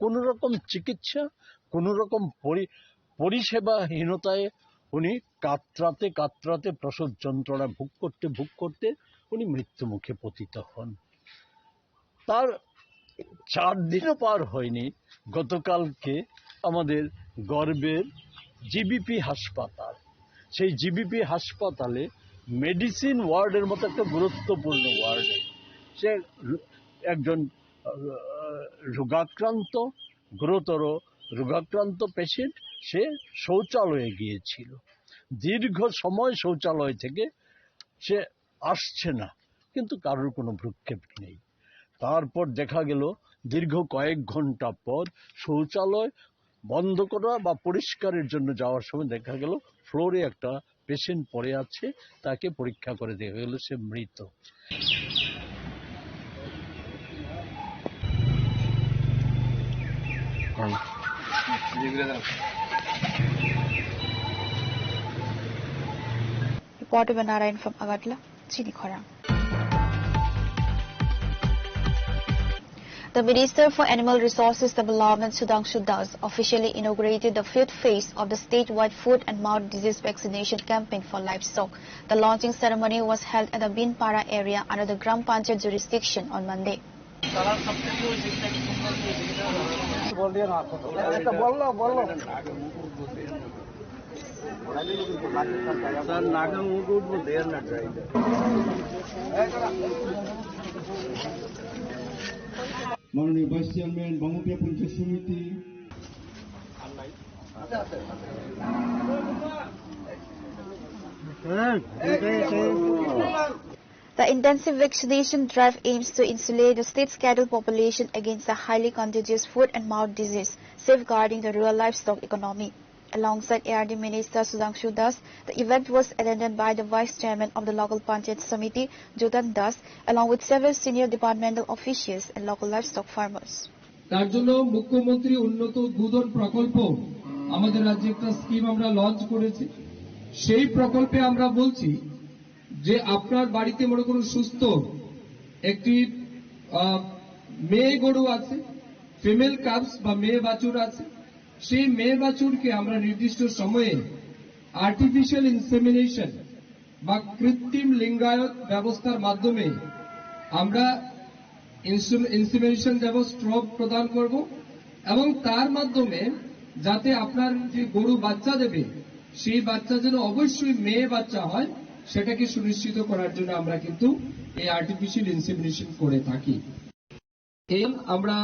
কোন রকম চিকিৎসা কোন রকম পরিষেবাহীনতায় উনি কাতরাতে প্রসব যন্ত্রণা ভোগ করতে উনি মৃত্যুমুখে পতিত হন তার 4 দিনও পার হয়নি গতকালকে আমাদের গর্বের জিবিপি হাসপাতাল সেই জিবিপি হাসপাতালে মেডিসিন ওয়ার্ডের মতো একটা গুরুত্বপূর্ণ ওয়ার্ডে সে একজন গুরুতর রোগাক্রান্ত পেশেন্ট সে শৌচালয়ে গিয়েছিল দীর্ঘ সময় শৌচালয় থেকে সে আসছে না কিন্তু কারোর কোনো ভ্রুক্ষেপ নেই তারপর দেখা গেল দীর্ঘ কয়েক ঘন্টা পর শৌচালয় বন্ধ করা বা পরিষ্কারের জন্য যাওয়ার সময় দেখা গেল ফ্লোরে একটা পেশেন্ট পড়ে আছে তাকে পরীক্ষা করে দেখা গেল সে মৃত Reporter Narayan from Agadla, Chini Khorang. The Minister for Animal Resources Development, Sudhanshu Das, officially inaugurated the 5th phase of the statewide foot and mouth disease vaccination campaign for livestock. The launching ceremony was held at the Binpara area under the Gram Panchayat jurisdiction on Monday. মাননীয় vice chairman Bamutia panchayat সমিতি The intensive vaccination drive aims to insulate the state's cattle population against the highly contagious foot and mouth disease, safeguarding the rural livestock economy. Alongside ARD Minister Sudhanshu Das, the event was attended by the Vice Chairman of the Local Panchayat Samiti, Jodan Das, along with several senior departmental officials and local livestock farmers. তার জন্য মুখ্যমন্ত্রী উন্নত উদ্বোধন প্রকল্প আমাদের রাজ্যে একটা scheme আমরা লঞ্চ করেছি। সেই প্রকল্পে আমরা বলছি যে আপনার বাড়িতে মনে করুন সুস্থ একটি মেয়ে গরু আছে, ফিমেল কাবস বা মেয়ে বাছুর আছে, সেই মেয়ে বাছুরকে আমরা নির্দিষ্ট সময়ে আর্টিফিশিয়াল ইনসেমিনেশন বা কৃত্রিম লিঙ্গায়ত ব্যবস্থার মাধ্যমে আমরা ইনসেমিনেশন দেব, স্ট্রব প্রদান করব এবং তার মাধ্যমে যাতে আপনার যে গরু বাচ্চা দেবে সেই বাচ্চা যেন অবশ্যই মেয়ে বাচ্চা হয় সেটাকে সুনিশ্চিত করার জন্য আমরা কিন্তু এই আর্টিফিশিয়াল ইনসেমিনেশন করে থাকি। এই আমরা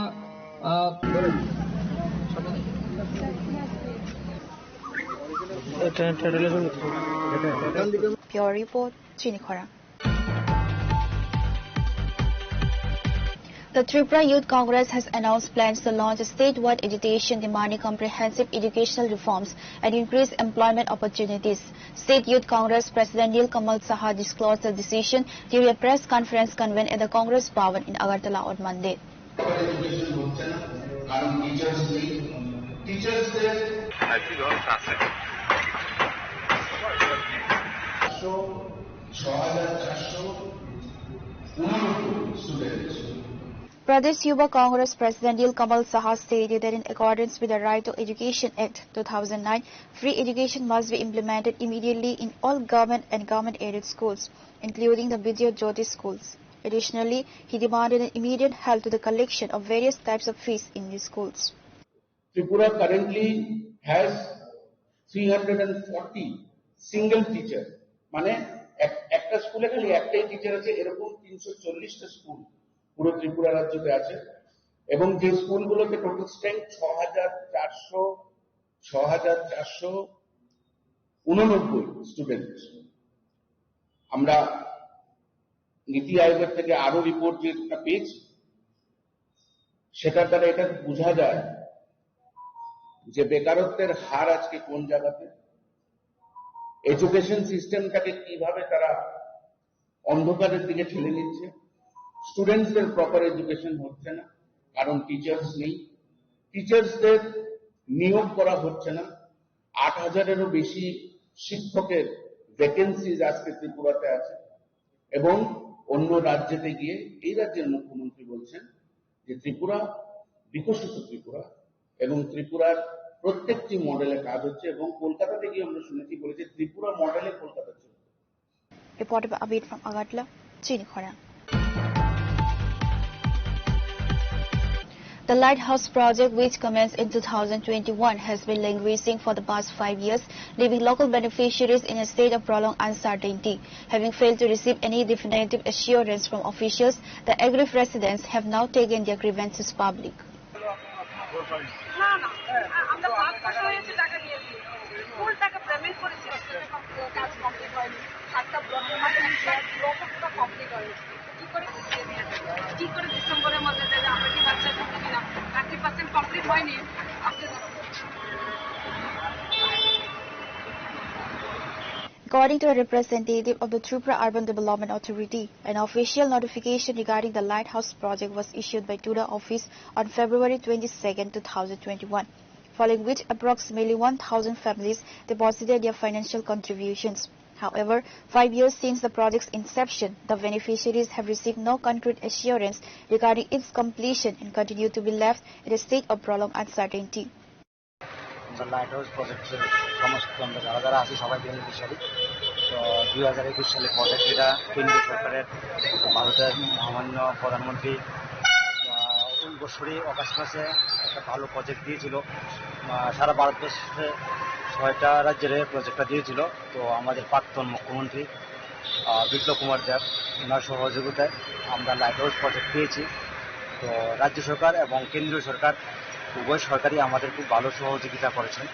Pure Report, Chini Khora. The Tripura Youth Congress has announced plans to launch a statewide agitation demanding comprehensive educational reforms and increased employment opportunities. State Youth Congress President Nilkamal Saha disclosed the decision during a press conference convened at the Congress Bhavan in Agartala on Monday. Pradesh Yuva Congress President Nilkamal Saha stated that in accordance with the Right to Education Act 2009, free education must be implemented immediately in all government and government-aided schools, including the Vidya Jyoti schools. Additionally, he demanded an immediate halt to the collection of various types of fees in these schools. Tripura currently has 340 single teachers. মানে একটা স্কুলে খালি একটাই teacher আছে, এরকম 340টা school পুরো ত্রিপুরা রাজ্যতে আছে এবং যে স্কুলগুলোতে টোটাল স্ট্রেংথ 6,489 স্টুডেন্ট। আমরা নীতি আয়োগের থেকে আরো রিপোর্ট যেটা পেয়েছি সেটার দ্বারা এটা বোঝা যায় যে বেকারত্বের হার আজকে কোন জায়গাতে, এডুকেশন সিস্টেমটাকে কিভাবে তারা অন্ধকারের দিকে ঠেলে নিচ্ছে, স্টুডেন্টসদের প্রপার এডুকেশন হচ্ছে না কারণ টিচার্স নেই, টিচার্সদের নিয়োগ করা হচ্ছে না, 8,000-এরও বেশি শিক্ষকের ভ্যাকেন্সিজ আজকে ত্রিপুরাতে আছে এবং অন্য রাজ্যেতে গিয়ে এই রাজ্যের মুখ্যমন্ত্রী বলছেন যে ত্রিপুরা বিকশিত ত্রিপুরা এবং ত্রিপুরার প্রত্যেকটি মডেলে কাজ হচ্ছে এবং কলকাতাতে গিয়ে আমরা শুনেছি বলেছে ত্রিপুরা মডেলে কলকাতা চলছে। Reported by Abid from Agartala, Chini Khora. The Lighthouse project, which commenced in 2021, has been languishing for the past 5 years, leaving local beneficiaries in a state of prolonged uncertainty. Having failed to receive any definitive assurance from officials, the aggrieved residents have now taken their grievances public. According to a representative of the Tripura Urban Development Authority, an official notification regarding the Lighthouse project was issued by TUDA office on February 22, 2021, following which approximately 1,000 families deposited their financial contributions. However, 5 years since the project's inception, the beneficiaries have received no concrete assurance regarding its completion and continue to be left in a state of prolonged uncertainty. The Lighthouse project সমস্ত আমরা যারা আছি সবাই beneficiary. তো 2021 সালে project এটা কেন্দ্রীয় সরকারের ভারতের মহামান্য প্রধানমন্ত্রী 19 বছরে অগাস্ট মাসে একটা ভালো প্রজেক্ট দিয়েছিল, সারা ভারতবর্ষে 6টা রাজ্যের প্রজেক্টটা দিয়েছিল। তো আমাদের প্রাক্তন মুখ্যমন্ত্রী বিপ্লব কুমার দেব ওনার সহযোগিতায় আমরা লাইটহাউস প্রজেক্ট পেয়েছি। তো রাজ্য সরকার এবং কেন্দ্রীয় সরকার উভয় সরকারই আমাদের খুব ভালো সহযোগিতা করেছেন,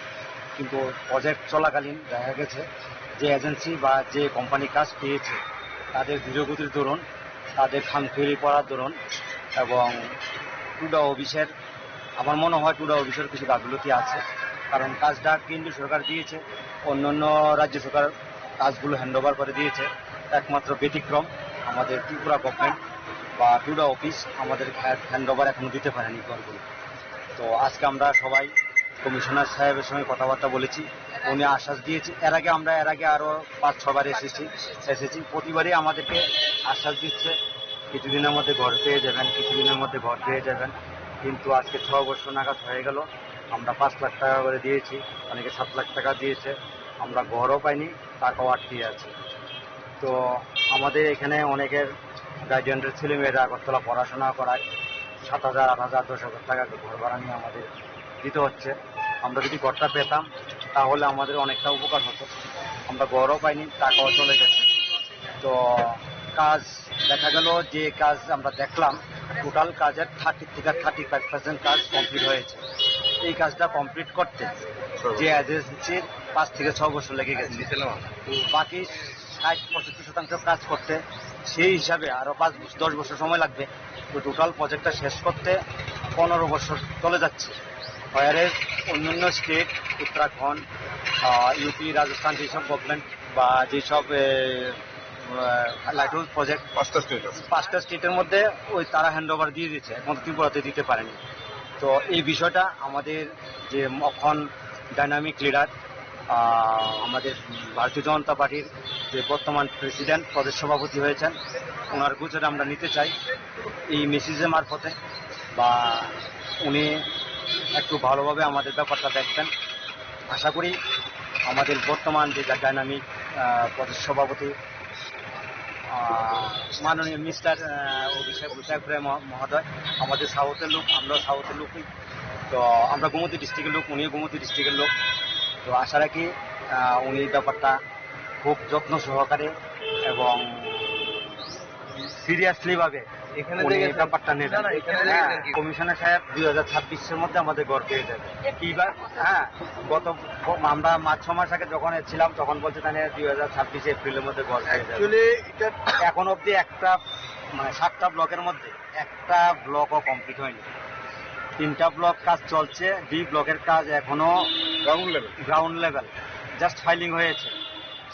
কিন্তু প্রজেক্ট চলাকালীন দেখা গেছে যে এজেন্সি বা যে কোম্পানি কাজ পেয়েছে তাদের ধীরগতির দরুন, তাদের খামখেয়ালি করার দরুন এবং টুডা অফিসের আমার মনে হয় টুডা অফিসের কিছু গাফিলতি আছে কারণ কাজটা কেন্দ্রীয় সরকার দিয়েছে, অন্যান্য রাজ্য সরকার কাজগুলো হ্যান্ডওভার করে দিয়েছে। একমাত্র ব্যতিক্রম আমাদের ত্রিপুরা গভর্নমেন্ট বা টুডা অফিস আমাদের হ্যান্ডওভার এখনো দিতে পারেনি ঘরগুলো। তো আজকে আমরা সবাই কমিশনার সাহেবের সঙ্গে কথাবার্তা বলেছি, উনি আশ্বাস দিয়েছে। এর আগে আরো 5-6 বার এসেছি। প্রতিবারই আমাদেরকে আশ্বাস দিচ্ছে কিছুদিনের মধ্যে ঘর পেয়ে যাবেন। কিন্তু আজকে 6 বছর নাগাদ হয়ে গেল, আমরা 5 লাখ টাকা করে দিয়েছি, অনেকে 7 লাখ টাকা দিয়েছে, আমরা ঘরও পাইনি, টাকাও আটকে আছে। তো আমাদের এখানে অনেকের গার্জিয়ানদের ছেলেমেয়েরা আগরতলা পড়াশোনা করায় 7,000, 8,000, 10,000 টাকা ঘর ভাড়া নিয়ে আমাদের দিতে হচ্ছে। আমরা যদি ঘরটা পেতাম তাহলে আমাদের অনেকটা উপকার হতো। আমরা ঘরও পাইনি, টাকাও চলে গেছে। তো কাজ দেখা গেল, যে কাজ আমরা দেখলাম টোটাল কাজের 30 থেকে 35% কাজ কমপ্লিট হয়েছে। এই কাজটা কমপ্লিট করতে যে এজেন্সির 5 থেকে 6 বছর লেগে গেছে, বাকি 60-65% কাজ করতে সেই হিসাবে আরো 5-10 বছর সময় লাগবে। তো টোটাল প্রজেক্টটা শেষ করতে 15 বছর চলে যাচ্ছে। অন্যান্য স্টেট, উত্তরাখণ্ড, ইউপি, রাজস্থান, যেসব গভর্নমেন্ট বা যেসব লাইট হাউস প্রজেক্ট 5টা স্টেটের মধ্যে তারা হ্যান্ডওভার দিয়ে দিচ্ছে, এখন ত্রিপুরাতে দিতে পারেনি। তো এই বিষয়টা আমাদের যে এখন ডাইনামিক লিডার, আমাদের ভারতীয় জনতা পার্টির যে বর্তমান প্রেসিডেন্ট, প্রদেশ সভাপতি হয়েছেন, ওনার গোচরে আমরা নিতে চাই এই মেসেজের মারফতে, বা উনি একটু ভালোভাবে আমাদের ব্যাপারটা দেখবেন। আশা করি আমাদের বর্তমান যে ডাইনামিক প্রদেশ সভাপতি মাননীয় মিস্টার অভিষেক মহোদয়, আমাদের সাউথের লোক, আমরা সাউথের লোকই, তো আমরা গোমতী ডিস্ট্রিক্টের লোক, উনিও গোমতী ডিস্ট্রিক্টের লোক। তো আশা রাখি উনি ব্যাপারটা খুব যত্ন সহকারে এবং সিরিয়াসলি ভাবে ব্যাপারটা নেবেন। কমিশনার সাহেব 2026-এর মধ্যে আমাদের ঘর পেয়ে যাবে। কিবার আমরা 5-6 মাস আগে যখন ছিলাম তখন বলছে তাহলে 2026 এপ্রিলের মধ্যে ঘর পেয়ে যাবে। এখন অব্দি একটা 7টা ব্লকের মধ্যে একটা ব্লকও কমপ্লিট হয়নি। 3টা ব্লক কাজ চলছে, 2 ব্লকের কাজ এখনো গ্রাউন্ড লেভেল, জাস্ট ফাইলিং হয়েছে,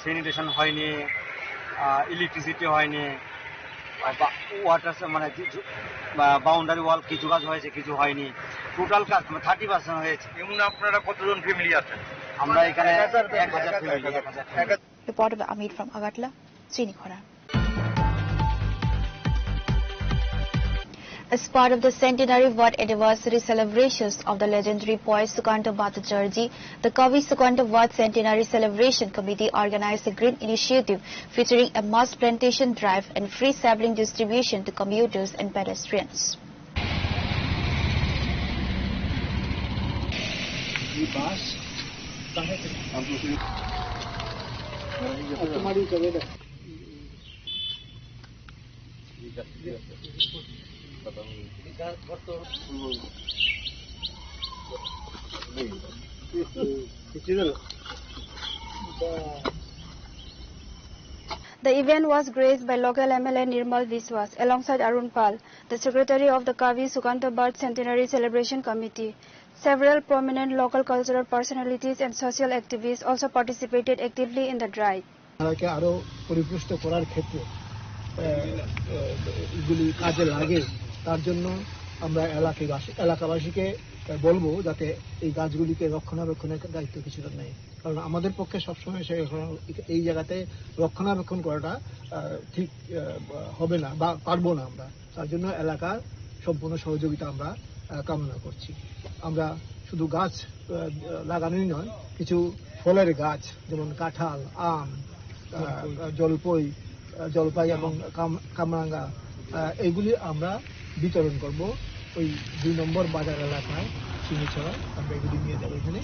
স্যানিটেশন হয়নি, ইলেকট্রিসিটি হয়নি, ওয়াটার বাউন্ডারি ওয়াল কিছু কাজ হয়েছে, কিছু হয়নি। টোটাল কাজ 30% হয়েছে। এমন আপনারা কতজন ফ্যামিলি আছেন? আমরা এখানে 1,000 family. Report by Amit from Agartala, Chinikhora. As part of the centenary Vad anniversary celebrations of the legendary poet Sukanta Bhattacharjee, the Kavi Sukanta Vad Centenary Celebration Committee organized a green initiative featuring a mass plantation drive and free sapling distribution to commuters and pedestrians. The event was graced by local MLA Nirmal Biswas alongside Arun Pal, the secretary of the Kavi Sukanta Bhatt Centenary Celebration Committee. Several prominent local cultural personalities and social activists also participated actively in the drive. আরো পরিপুষ্ট করার ক্ষেত্রে এগুলি কাজে লাগে, তার জন্য আমরা এলাকাবাসীকে বলবো যাতে এই গাছগুলিকে রক্ষণাবেক্ষণের দায়িত্ব কিছুটা নেই, কারণ আমাদের পক্ষে সবসময় এই জায়গাতে রক্ষণাবেক্ষণ করাটা ঠিক হবে না বা পারবো না আমরা। তার জন্য এলাকার সম্পূর্ণ সহযোগিতা আমরা কামনা করছি। আমরা শুধু গাছ লাগানোই নয়, কিছু ফলের গাছ যেমন কাঁঠাল, আম, জলপাই এবং কামরাঙ্গা, এইগুলি আমরা বিতরণ করব ওই 2 নম্বর বাজার এলাকায় চিনিছড়া। আমরা এগুলি নিয়ে যাবো, এখানে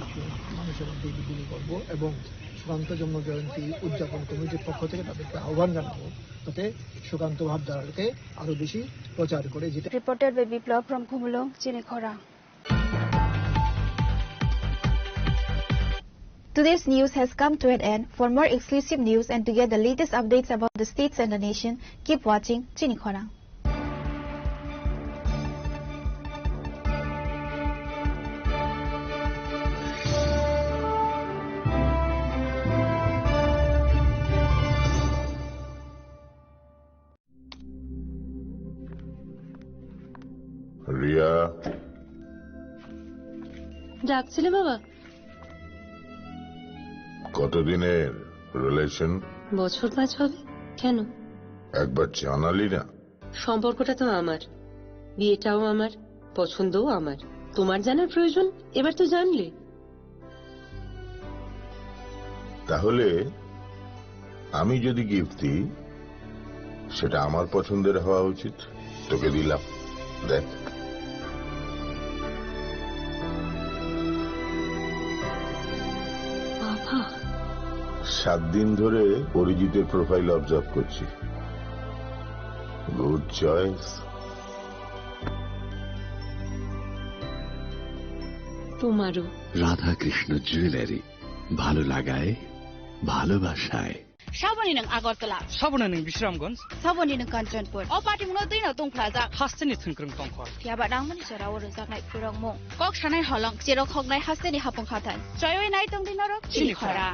মানুষের মধ্যে বিক্রি করবো এবং সুকান্ত জন্ম জয়ন্তী উদযাপন কমিটির পক্ষ থেকে তাদেরকে আহ্বান জানাবো যাতে সুকান্ত ভাবধারাকে আরো বেশি প্রচার করে। যেটা reported by Biplab from Khumulong, Chinikhora. Today's news has come to an end. For more exclusive news and to get the latest updates about the states and the nation, keep watching Chinikhora. ডাকছিলে বাবা? কতদিনের relation? বছর 5 হবে। কেন? একবার জানালি না? সম্পর্কটা তো আমার, বিয়েটাও আমার, পছন্দও আমার। তোমার জানার প্রয়োজন? এবার তো জানলে। তাহলে আমি যদি গিফট দিই সেটা আমার পছন্দের হওয়া উচিত। তোকে দিলাম, দেখ। বাবা, 7 দিন ধরে অরিজিতের প্রোফাইল অবজার্ভ করছি। Good choice. তোমারও। রাধাকৃষ্ণ জুয়েলারি, ভালো লাগায় ভালোবাসায়। साबोनी नों आगरतला, साबोना नों विश्रामगंज, साबोनी नों काञ्चनपुर, अ पार्टी मुनो दैनो दंफ्लाजा, हास्टेनि थुनख्रों दंखर, फियाबा दांमनि सराव रोजानाय फुरंमु, कक सानाय हलं, जेराव खगनाय हास्टेनि हाफंखाथाय, जयवे नाय दंदिनरक चिलिखरा।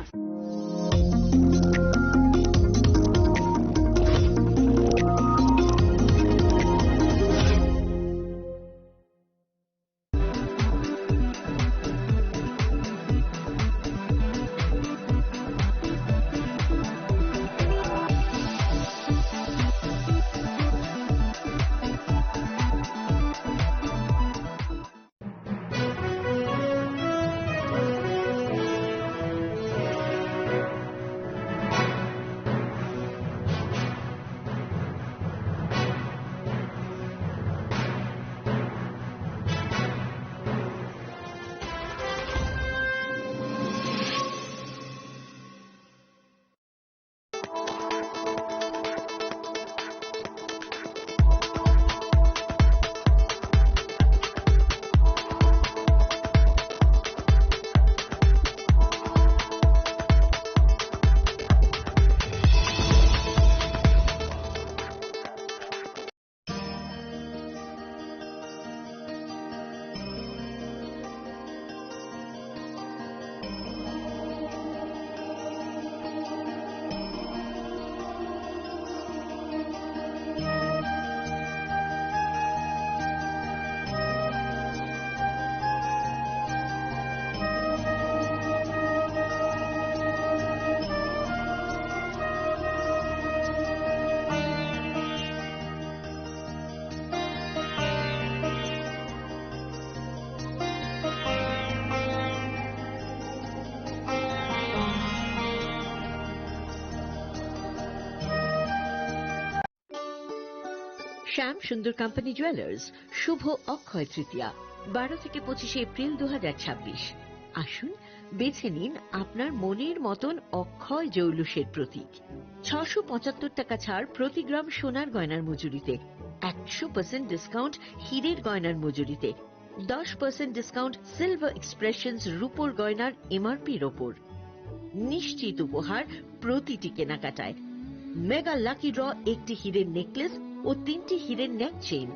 শ্যাম সুন্দর কোম্পানি জুয়েলার্স শুভ অক্ষয় তৃতীয়া 12 থেকে 25 এপ্রিল 2026। আসুন বেছে নিন আপনার মনের মতন অক্ষয় জৌলুসের প্রতীক। 675 টাকা ছাড় প্রতি গ্রাম সোনার গয়নার মজুরিতে, 100% ডিসকাউন্ট হীরের গয়নার মজুরিতে, 10% ডিসকাউন্ট সিলভার এক্সপ্রেশনস রূপোর গয়নার এমআরপির ওপর। নিশ্চিত উপহার প্রতিটি কেনাকাটায়। মেগা লাকি ড্র একটি হীরের নেকলেস ও 3টি হীরের নেক চেইন।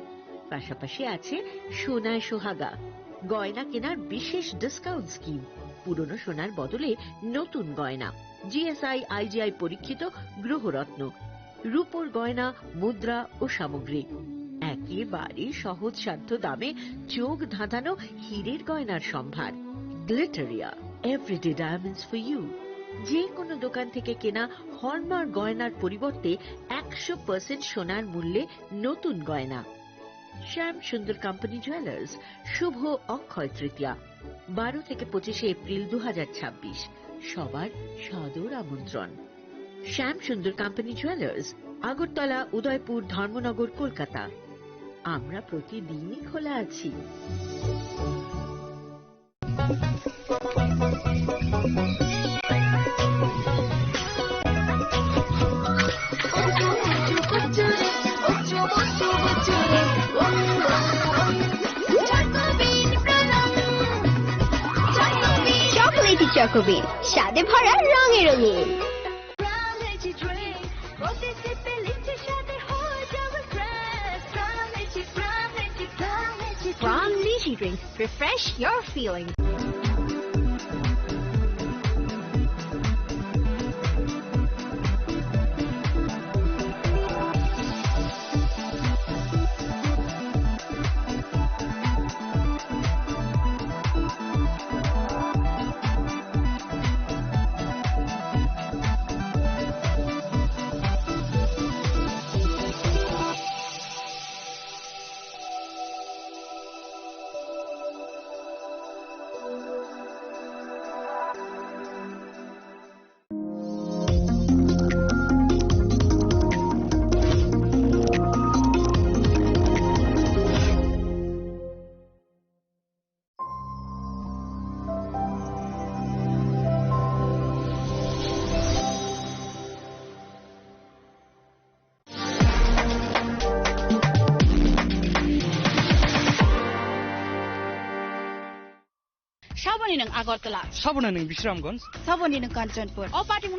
পাশাপাশি আছে সোনায় সোহাগা। গয়না কেনার বিশেষ ডিসকাউন্ট স্কিম। পুরনো সোনার বদলে নতুন গয়না। জিএসআই আইজিআই পরীক্ষিত গ্রহরত্ন, রূপোর গয়না, মুদ্রা ও সামগ্রী। একেবারে সহজসাধ্য দামে চোখ ধাঁধানো হীরের গয়নার সম্ভার। Glitteria, everyday diamonds for you. যে কোনো দোকান থেকে কেনা হলমার্ক গয়নার পরিবর্তে 100% সোনার মূল্যে নতুন গয়না। শ্যাম সুন্দর কোম্পানি জুয়েলার্স শুভ অক্ষয় তৃতীয়া 12 থেকে 25 এপ্রিল 2026। সবার সাদর আমন্ত্রণ। শ্যাম সুন্দর কোম্পানি জুয়েলার্স, আগরতলা, উদয়পুর, ধর্মনগর, কলকাতা। আমরা প্রতিদিনই খোলা আছি। চকোলেটি চকোবিন, স্বাদে ভরা রঙে রঙিন। From Lychee Drinks, refresh your feelings. Saboni ng Agartala. Sabona ng Bisramganj. Saboni ng Kanchanpur. O party